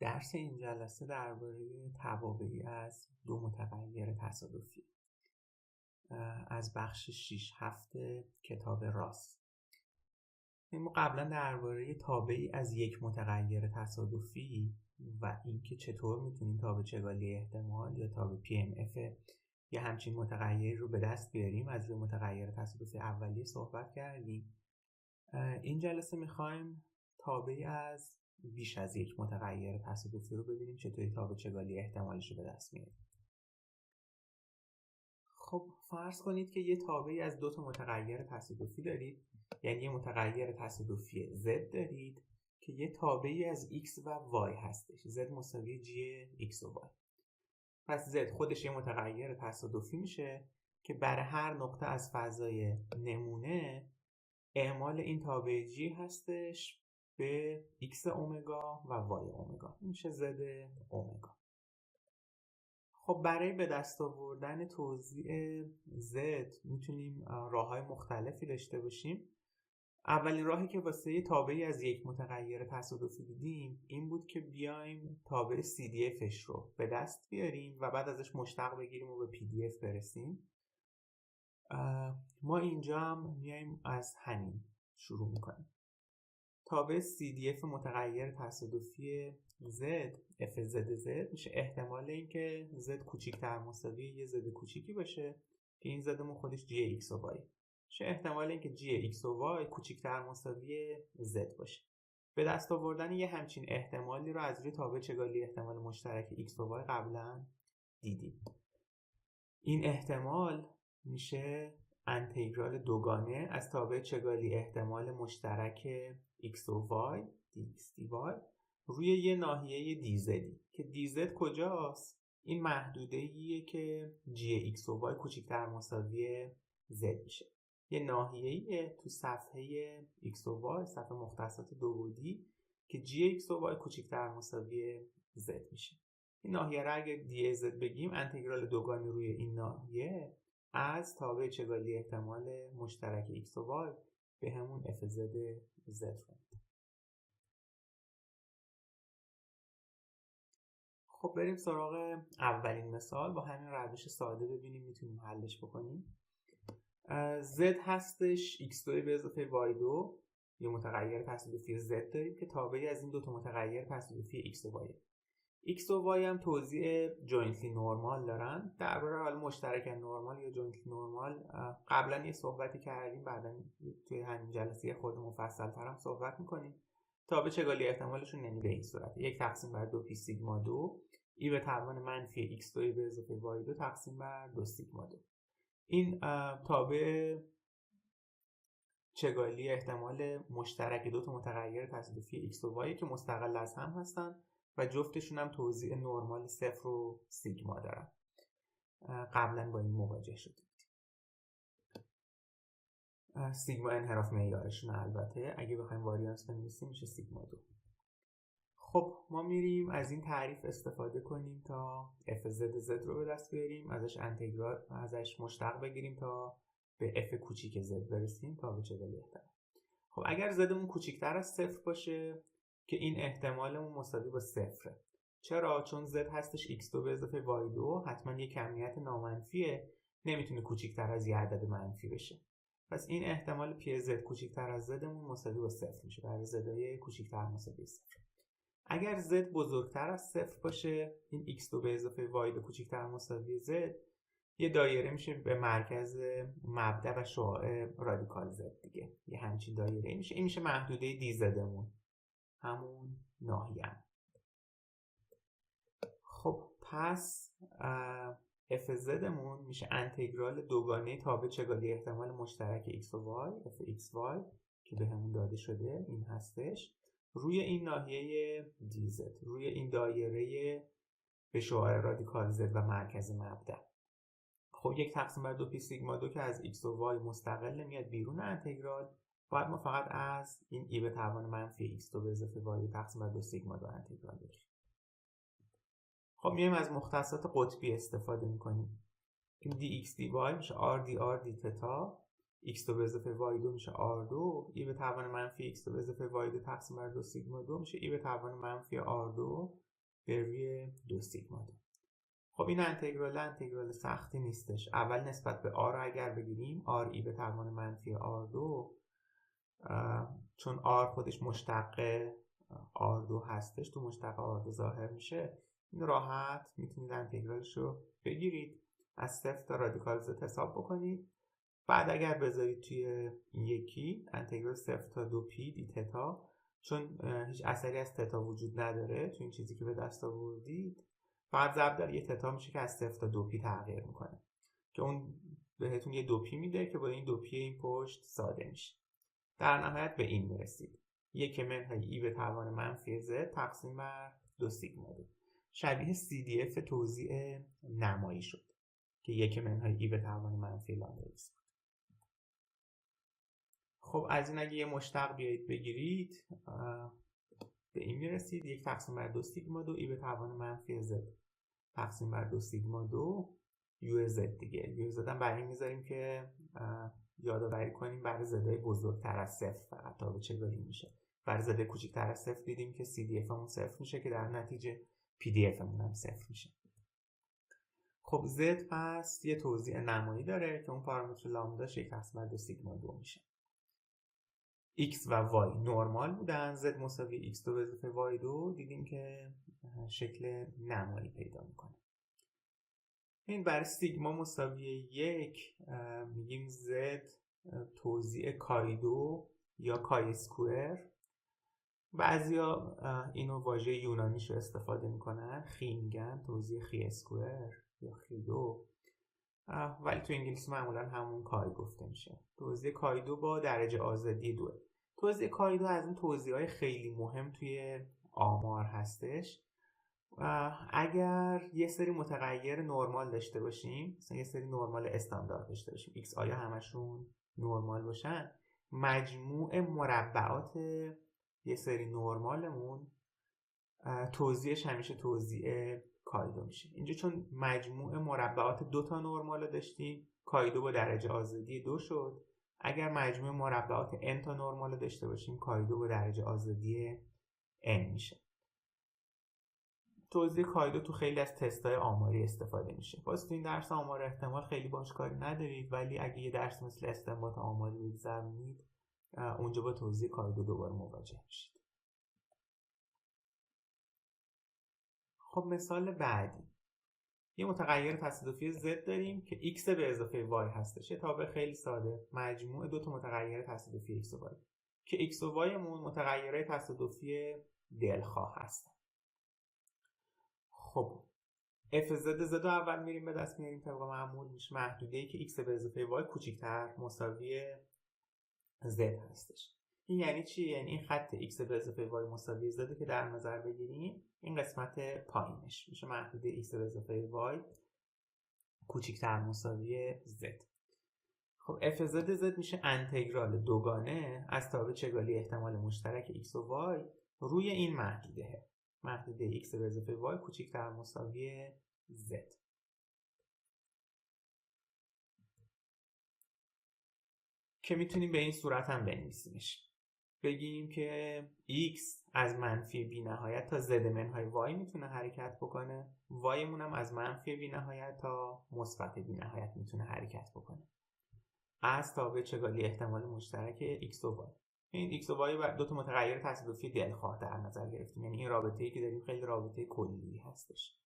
درس این جلسه درباره توابعی از دو متغیر تصادفی از بخش 6-7 کتاب راست. ما قبلا درباره تابعی از یک متغیر تصادفی و اینکه چطور میتونیم تابع چگالی احتمال یا تابع PMF یا همچین متغیری رو به دست بیاریم از روی متغیر تصادفی اولیه صحبت کردیم. این جلسه میخوایم تابعی از بیش از یک متغیر تصادفی رو ببینیم چطوری تابع چگالی احتمالش رو به دست میاریم. خب فرض کنید که یه تابعی از دو تا متغیر تصادفی دارید، یعنی یه متغیر تصادفی z دارید که یه تابعی از x و y هستش. z مساوی g x و y. پس z خودش یه متغیر تصادفی میشه که برای هر نقطه از فضای نمونه اعمال این تابع g هستش به x اومگا و y اومگا. این میشه z اومگا. خب برای به دست آوردن توزیع z میتونیم راه‌های مختلفی داشته باشیم. اولین راهی که واسه تابعی از یک متغیر تصادفی دیدیم این بود که بیایم تابع CDFش رو به دست بیاریم و بعد ازش مشتق بگیریم و به PDF برسیم. ما اینجا هم میایم از همین شروع میکنیم. تابع CDF متغیر تصادفی z FZZ میشه احتمال اینکه z کوچیک‌تر مساوی یه z کوچیکی باشه که این زدمون خودش gx و y میشه احتمال اینکه gx و y کوچیک‌تر مساوی z باشه. به دست آوردن یه همچین احتمالی رو از روی تابع چگالی احتمال مشترک x و y قبلا دیدیم. این احتمال میشه انتگرال دوگانه از تابع چگالی احتمال مشترک x و y dx dy روی یه ناحیه dz که dz کجاست؟ این محدوده‌ایه که gx و y کوچکتر مساوی z میشه. یه ناحیه‌ایه تو صفحه x و y، صفحه مختصات دوبعدی که gx و y کوچکتر مساوی z میشه. این ناحیه را اگه dz بگیم انتگرال دوگانه روی این ناحیه از تابع چگالی احتمال مشترک x و y به همون fz z رو. خب بریم سراغ اولین مثال. با همین روش ساده ببینیم میتونیم حلش بکنیم. z هستش x2 به اضافه y2 یه متغیر تصادفی z داریم که تابعی از این دو تا متغیر تصادفی x و y. x و y هم توزیع جوینتلی نورمال دارن. درباره حال مشترک نورمال یا جوینتلی نورمال قبلا یه صحبتی کردیم، بعدا توی همین جلسه خود مفصل تر هم صحبت میکنیم. تابع چگالی احتمالشون یعنی به این صورت 1 تقسیم بر 2 پی سیگما 2 ای به توان منفی x2 به اضافه y2 تقسیم بر 2 سیگما 2. این تابع چگالی احتمال مشترک دو تا متغیر تصادفی x و y که مستقل از هم هستن و جفتشون هم توزیع نرمال 0 و سیگما دارن. قبلا با این مواجه شدیم. سیگما انحراف معیارشون البته اگه بخوایم واریانس بنویسیم میشه سیگما 2. خب ما میریم از این تعریف استفاده کنیم تا FZZ رو به دست بیاریم، ازش مشتق بگیریم تا به f کوچیک z برسیم تا به چگالی احتمال. خب اگر زدمون کوچیکتر از 0 باشه که این احتمالمون مساوی با 0. چرا؟ چون z هستش x2 به اضافه y2 حتما یک کمیت نامنفیه، نمیتونه کوچیکتر از یه عدد منفی بشه. پس این احتمال پی z کوچیکتر از زدمون مساوی با 0 میشه برای زدای کوچیکتر مساوی 0. اگر z بزرگتر از 0 باشه این x2 به اضافه y2 کوچیکتر مساوی z یه دایره میشه به مرکز مبدأ و شعاع رادیکال z دیگه. یه همچین دایره میشه. این میشه محدوده دی زدمون، همون ناحیه. خب پس f زدمون میشه انتگرال دوگانه تابع چگالی احتمال مشترک x و y f x y که به همون داده شده این هستش روی این ناحیه dz روی این دایره به شعاع رادیکال z و مرکز مبدأ. خب 1 تقسیم بر 2 پی سیگما 2 که از x و y مستقل میاد بیرون انتگرال، باید ما فقط از این ای به توان منفی x2 به اضافه y تقسیم بر 2 سیگما 2 انتگرال بگیریم. خب میایم از مختصات قطبی استفاده میکنیم. این dx dy میشه r dr d تتا، x2 به اضافه y2 میشه r2، ای به توان منفی x2 به اضافه y2 تقسیم بر 2 سیگما 2 میشه ای به توان منفی r2 به روی 2 سیگما 2. خب این انتگرال سختی نیستش. اول نسبت به آر اگر بگیریم آر ای به توان منفی آر 2، چون آر خودش مشتق آر 2 هستش تو مشتق آر 2 ظاهر میشه. این راحت میتونید انتگرالش رو بگیرید، از 0 تا رادیکال زد حساب بکنید. بعد اگر بذارید توی این یکی انتگرال 0 تا 2 پی دی تتا، چون هیچ اثری از تتا وجود نداره تو این چیزی که به دست آوردید، فقط ضرب در یه تتا میشه که از 0 تا 2 پی تغییر میکنه که اون بهتون یه 2 پی میده که با این 2 پی این پشت ساده میشه. در نهایت به این میرسید: 1 منهای ای به توان منفی زد تقسیم بر 2 سیگما 2. شبیه CDF توزیع نمایی شد که 1 منهای ای به توان منفی لامدا ایکس بود. خب از این اگه یه مشتق بیایید بگیرید به این میرسید: 1 تقسیم بر 2 سیگما 2 ای به توان منفی زد تقسیم بر 2 سیگما 2 یو زد دیگه. یو زد هم برای این میذاریم که یادآوری کنیم برای زدهای بزرگتر از 0 فقط تا به چگالی میشه. برای زدهای کوچکتر از 0 دیدیم که CDF همون 0 میشه که در نتیجه PDF همون هم 0 میشه. خب Z پس یه توزیع نمایی داره که اون پارامتر لامداش 1 تقسیم بر 2 سیگما 2 میشه. X و Y نرمال بودن، Z مساوی X2 به اضافه Y2 دیدیم که شکل نمایی پیدا میکنه. این برای سیگما مساوی 1 میگیم Z توزیع کای 2 یا کای اسکوئر. بعضیا اینو واژه یونانیشو استفاده میکنن، خی میگن، توزیع خی اسکوئر یا خی 2، ولی تو انگلیسی معمولا همون کای گفته میشه. توزیع کای 2 با درجه آزادی 2. توزیع کای 2 از این توزیعهای خیلی مهم توی آمار هستش. اگر یه سری متغیر نرمال داشته باشیم، مثلا یه سری نرمال استاندارد داشته باشیم، ایکس آیا همشون نرمال باشن، مجموع مربعات یه سری نرمالمون توزیعش همیشه توزیع کای 2 میشه. اینجا چون مجموع مربعات 2 تا نرمال داشتیم، کای 2 با درجه آزادی 2 شد. اگر مجموع مربعات n تا نرمال داشته باشیم، کای 2 با درجه آزادی n میشه. توزیع کای 2 تو خیلی از تست‌های آماری استفاده میشه. باز تو این درس آمار احتمال خیلی باش کاری ندارید، ولی اگه یه درس مثل استنباط آماری بگذرونید اونجا با توزیع کای 2 دوباره مواجه میشید. خب مثال بعدی، یه متغیر تصادفی Z داریم که x به اضافه y هستش. یه تابع خیلی ساده، مجموع 2 تا متغیر تصادفی x و y که x و y مون متغیرهای تصادفی دلخواه هستن. خب f z رو اول میریم به دست میاریم طبق معمول، میشه محدوده‌ای که x به اضافه y کوچیک‌تر مساوی z هستش. این یعنی چی؟ یعنی این خط x به اضافه y مساوی z که در نظر بگیریم، این قسمت پایینش میشه محدوده x به اضافه y کوچیک‌تر مساوی z. خب f z میشه انتگرال دوگانه از تابع چگالی احتمال مشترک x و y روی این محدوده x به اضافه y کوچیک‌تر مساوی z. که میتونیم به این صورت هم بنویسیمش. بگیم که x از منفی بی نهایت تا z منهای y میتونه حرکت بکنه، y مون هم از منفی بی نهایت تا مثبت بی نهایت میتونه حرکت بکنه از تابع چگالی احتمال مشترک x و y. این x و y دو تا متغیر تصادفی دلخواه در نظر گرفتیم، یعنی این رابطه‌ای که داریم خیلی رابطه کلی هستش.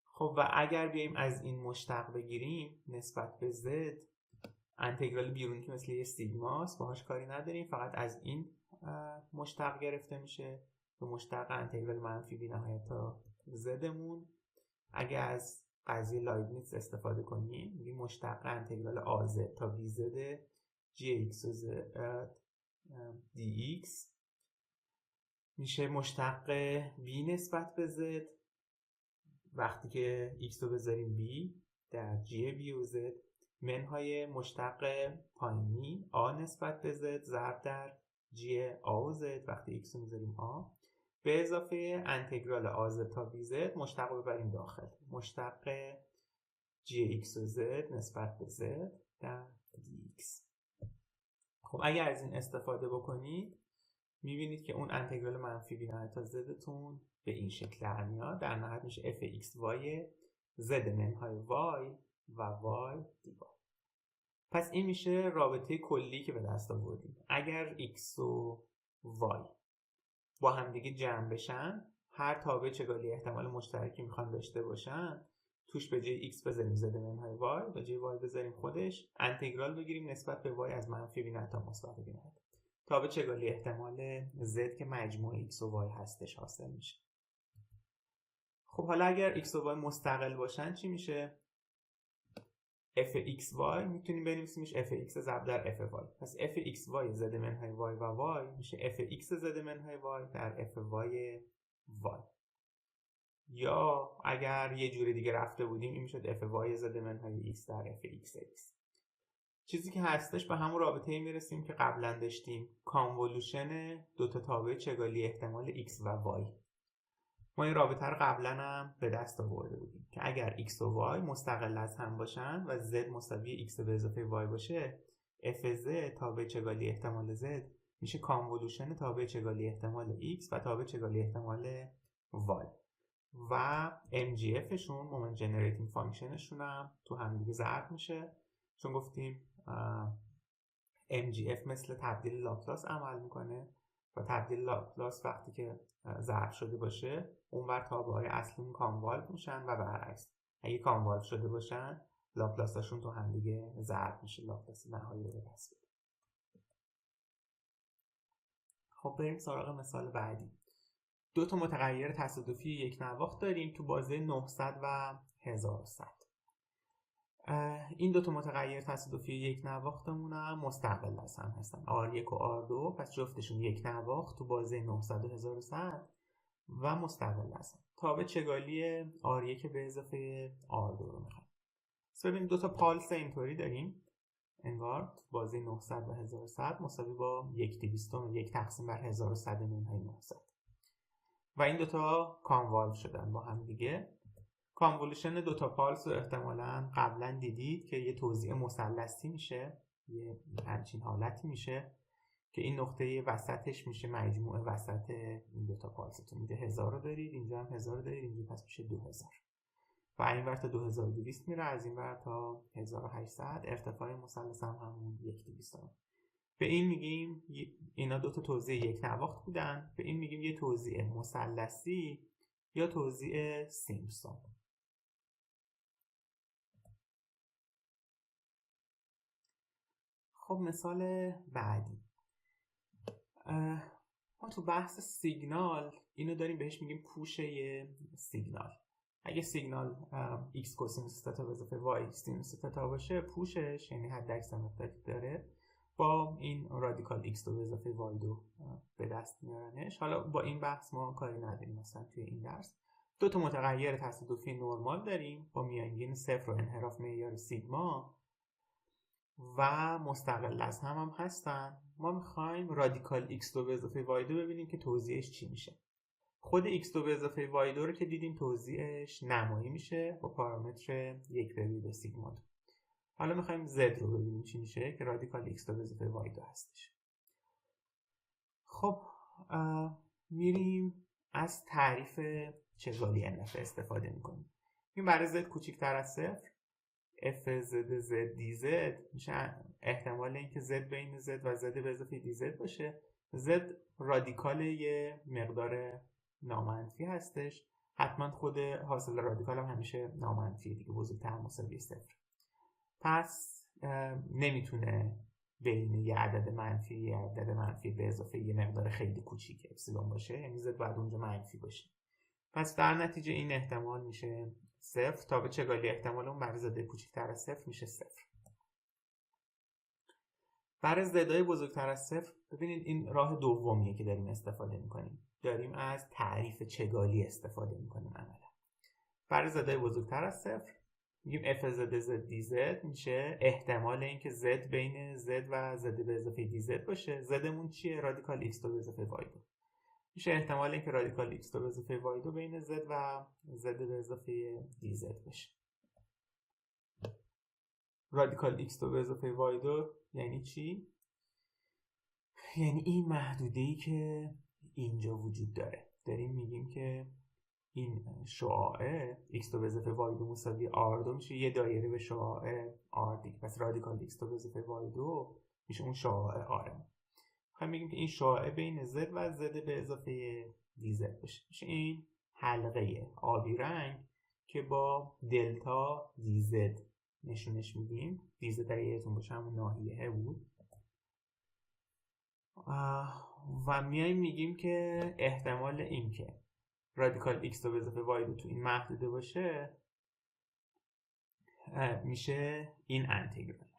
خب و اگر بیایم از این مشتق بگیریم نسبت به z، انتگرال بیرونی که مثل یه سیگماست باهاش کاری نداریم، فقط از این مشتق گرفته میشه به مشتق انتگرال منفی بی نهایت تا زدمون. اگه از قضیه لایبنیتز استفاده کنیم میگیم مشتق انتگرال آز تا بی زد جی ایکس و زد دی ایکس میشه مشتق بی نسبت به زد وقتی که ایکس رو بذاریم بی در جی بی و زد منهای مشتق پایینی آ نسبت به زد ضرب در جی آ و زد وقتی ایکس رو میذاریم آ به اضافه انتگرال آ زد تا بی زد مشتق رو ببریم داخل، مشتق جی ایکس و زد نسبت به زد در دی ایکس. خب اگر از این استفاده بکنید میبینید که اون انتگرال منفی بی نهایت تا زدتون به این شکل در میاد. در نهایت میشه f x y z منهای y و y دیوار. پس این میشه رابطه کلی که به دست آوردیم. اگر x و y با همدیگه جمع بشن، هر تابع چگالی احتمال مشترکی میخوان داشته باشن، توش به جای x بذاریم z منهای y، به جای y بذاریم خودش، انتگرال بگیریم نسبت به y از منفی بی نهایت تا مثبت بی نهایت. تابع چگالی احتمال z که مجموع x و y هستش حاصل میشه. خب حالا اگر x و y مستقل باشن چی میشه؟ fxy میتونیم بنویسیمش fx ضرب در fy. پس fxy z منهای y و y میشه fx z منهای y در fy y. یا اگر یه جوری دیگه رفته بودیم این میشد fy z منهای x در fxx. چیزی که هستش به همون رابطه میرسیم که قبلا داشتیم، کانولوشن دوتا تابع چگالی احتمال x و y. ما این رابطه رو قبلا هم به دست آورده بودیم که اگر x و y مستقل از هم باشن و z مساوی x به اضافه y باشه، fz تابع چگالی احتمال z میشه کانولوشن تابع چگالی احتمال x و تابع چگالی احتمال y و mgf شون مومنت جنریتینگ فانکشنشون هم تو هم دیگه ضرب میشه، چون گفتیم mgf مثل تبدیل لاپلاس عمل میکنه و تبدیل لاپلاس وقتی که ضرب شده باشه اونور تابعهای اصلی کانوالو میشن و برعکس، اگه کانوالو شده باشن لاپلاساشون تو هم دیگه ضرب میشه، لاپلاس نهایی رو به دست بیاره. خب بریم سراغ مثال بعدی. دو تا متغیر تصادفی یک نواخت داریم تو بازه 900 و 1100. این دو تا متغیر تصادفی یک نواختمون هم مستقل از هم هستن، R1 و R2. پس جفتشون یک نواخت تو بازه 900 و 1100 و مستقل از هم. تابع چگالی R1 به اضافه R2 رو میخوایم. ببینید دو تا پالس اینطوری داریم، انگار تو بازه 900 و 1100 مساوی با 1/200 1 تقسیم بر 1100 منهای 900 و این دوتا کانوالو شدن با هم دیگه. کانولوشن دوتا پالس رو احتمالاً قبلا دیدید که یه توزیع مثلثی میشه، یه همچین حالتی میشه که این نقطه وسطش میشه مجموع وسط این دوتا پالستون. میده 1000 رو دارید، اینجا هم 1000 رو دارید، اینجا پس میشه 2000 و این ور تا 2200 میره، از این ور تا 1800. ارتفاع مثلث هم همون 1200. به این میگیم اینا دوتا توزیع یک نواخت بودن، به این میگیم یه توزیع مثلثی یا توزیع سیمپسون. خب مثال بعدی، ما تو بحث سیگنال اینو داریم بهش میگیم پوش یه سیگنال. اگه سیگنال x کوسینوس تتا به اضافه y سینوس تتا باشه، پوشش یعنی حد اکثر مقداری داره با این رادیکال x به اضافه y به دست میارنش. حالا با این بحث ما کاری نداریم. مثلا توی این درس دو تا متغیر تصادفی نرمال داریم با میانگین 0 و انحراف معیار سیگما و مستقل از هم هستن. ما میخوایم رادیکال x2 به اضافه y2 ببینیم که توزیعش چی میشه. خود x2 به اضافه y2 رو که دیدیم توزیعش نمایی میشه با پارامتر 1/2 سیگما 2. حالا میخوایم z رو ببینیم چی میشه که رادیکال x2 به اضافه y2 هستش. خب میریم از تعریف چگالی NF استفاده میکنیم. این برای z کوچکتر از 0 f z z dz میشه احتمال اینکه z بین z و z به اضافه dz باشه. z رادیکال یه مقدار نامنفی هستش، حتما خود حاصل رادیکال هم همیشه نامنفیه دیگه، بزرگتر مساوی 0. پس نمیتونه بین یه عدد منفی به اضافه یه مقدار خیلی کوچیک اپسیلون باشه، یعنی z باید اونجا منفی باشه. پس در نتیجه این احتمال میشه 0. تابع چگالی احتمال اون برای زدای کوچکتر از 0 میشه 0. برای زدای بزرگتر از 0 ببینید این راه دومیه که داریم استفاده میکنیم، داریم از تعریف چگالی استفاده میکنیم عملا. برای زدای بزرگتر از 0 میگیم f z z dz میشه احتمال اینکه z بین z و z به اضافه dz باشه. زدمون چیه؟ رادیکال x2 به اضافه y2 میشه احتمال اینکه رادیکال x2 به اضافه y2 بین z و z به اضافه dz بشه. رادیکال x2 به اضافه y2 یعنی چی؟ یعنی این محدوده‌ای که اینجا وجود داره، داریم میگیم که این شعاع x تو به اضافه y2 مساوی r2 میشه یه دایره به شعاع r2. پس رادیکال x تو به اضافه y2 میشه اون شعاع r. میخوایم بگیم که این شعاع بین z و z به اضافه dz بشه، میشه این حلقه آبی رنگ که با دلتا dz نشونش میدیم. dz در یادتون باشه همون ناحیه بود. و میایم میگیم که احتمال این که رادیکال x تو به اضافه y2 تو این محدوده باشه میشه این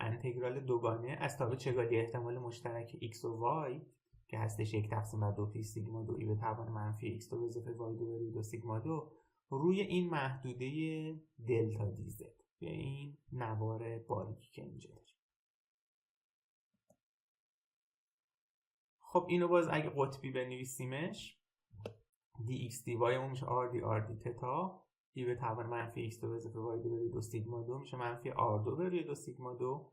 انتگرال دوگانه از تابع چگالی احتمال مشترک x و y که هستش 1/2 سیگما 2 ای به توان منفی x تو به اضافه y2 به روی 2 سیگما 2 روی این محدوده دلتا دیز به این نوار باریکی که اینجا داریم. خب اینو باز اگه قطبی بنویسیمش dx dy اون میشه r d تتا ای به توان منفی x تو به اضافه y2 به روی 2 سیگما 2 میشه منفی r2 به روی 2 سیگما 2.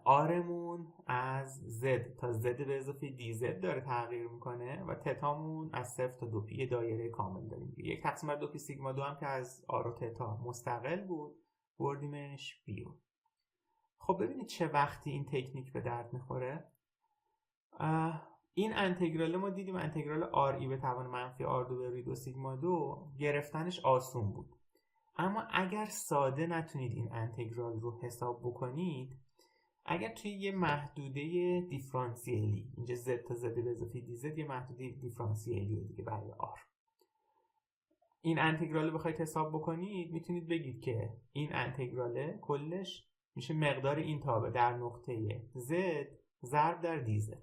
آرمون از z تا z به اضافه dz داره تغییر میکنه و تتامون از 0 تا 2p دایره کامل داریم. 1/2 سیگما 2 هم که از r و تتا مستقل بود بردیمش بیرون. خب ببینید چه وقتی این تکنیک به درد میخوره. این انتگرال ما دیدیم انتگرال r ای به توان منفی r2 به روی 2 سیگما 2 گرفتنش آسون بود، اما اگر ساده نتونید این انتگرال رو حساب بکنید، اگر توی یه محدوده دیفرانسیلی اینجا z تا z به اضافه dz یه محدوده دیفرانسیلی دیگه برای r این انتگرال رو بخواید حساب بکنید میتونید بگید که این انتگرال کلش میشه مقدار این تابع در نقطه z ضرب در dz.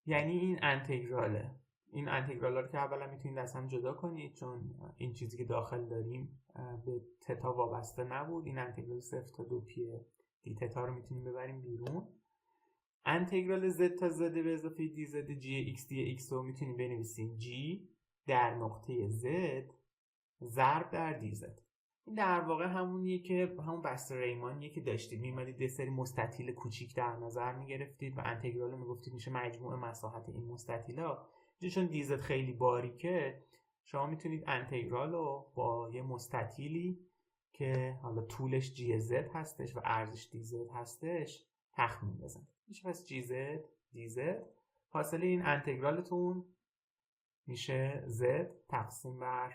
یعنی این انتگرال رو که اولا میتونید از هم جدا کنید چون این چیزی که داخل داریم به تتا وابسته نبود. این انتگرال 0 تا 2p دی تتا رو میتونیم ببریم بیرون. انتگرال z تا z به اضافه dz g x dx رو میتونیم بنویسیم g در نقطه z ضرب در dz. این در واقع همونیه که همون بسط ریمانیه که داشتید، میمدید یه سری مستطیل کوچیک در نظر میگرفتید و انتگرال رو میگفتید میشه مجموع مساحت این مستطیلا. چون دیزت خیلی باریکه شما میتونید انتگرال رو با یه مستطیلی که حالا طولش جی زد هستش و عرضش دی زد هستش تخمین بزنید. میشه پس جی زد دی زد فاصله این انتگرالتون میشه زد تقسیم بر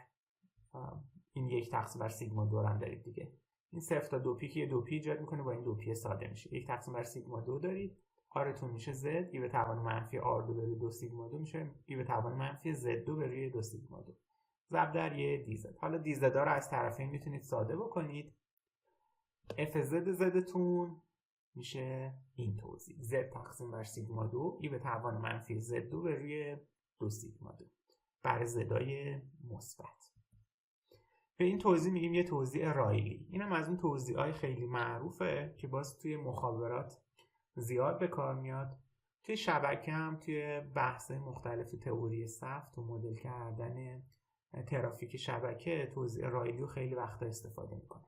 این 1/2 سیگما 2 هم دارید دیگه. این 0 تا 2p که 2p ایجاد میکنه با این 2p ساده میشه. 1/2 سیگما 2 دارید. آرتون میشه z ای به توان منفی r2 به روی 2 سیگما 2 میشه ای به توان منفی z2 به روی 2 سیگما 2 ضرب در یه dz. حالا dz رو از طرفین میتونید ساده بکنید. f زدتون میشه این توضیح z تقسیم بر سیگما 2 ای به توان منفی z2 به روی 2 سیگما 2 برای زدای مثبت. به این توضیح میگیم یه توضیح رایلی. اینم از اون توضیح‌های خیلی معروفه که باز توی مخابرات زیاد به کار میاد. توی شبکه هم توی بحث مختلف تئوری سفت و مدل کردن ترافیک شبکه توضیح رایلی رو خیلی وقتا استفاده میکنه.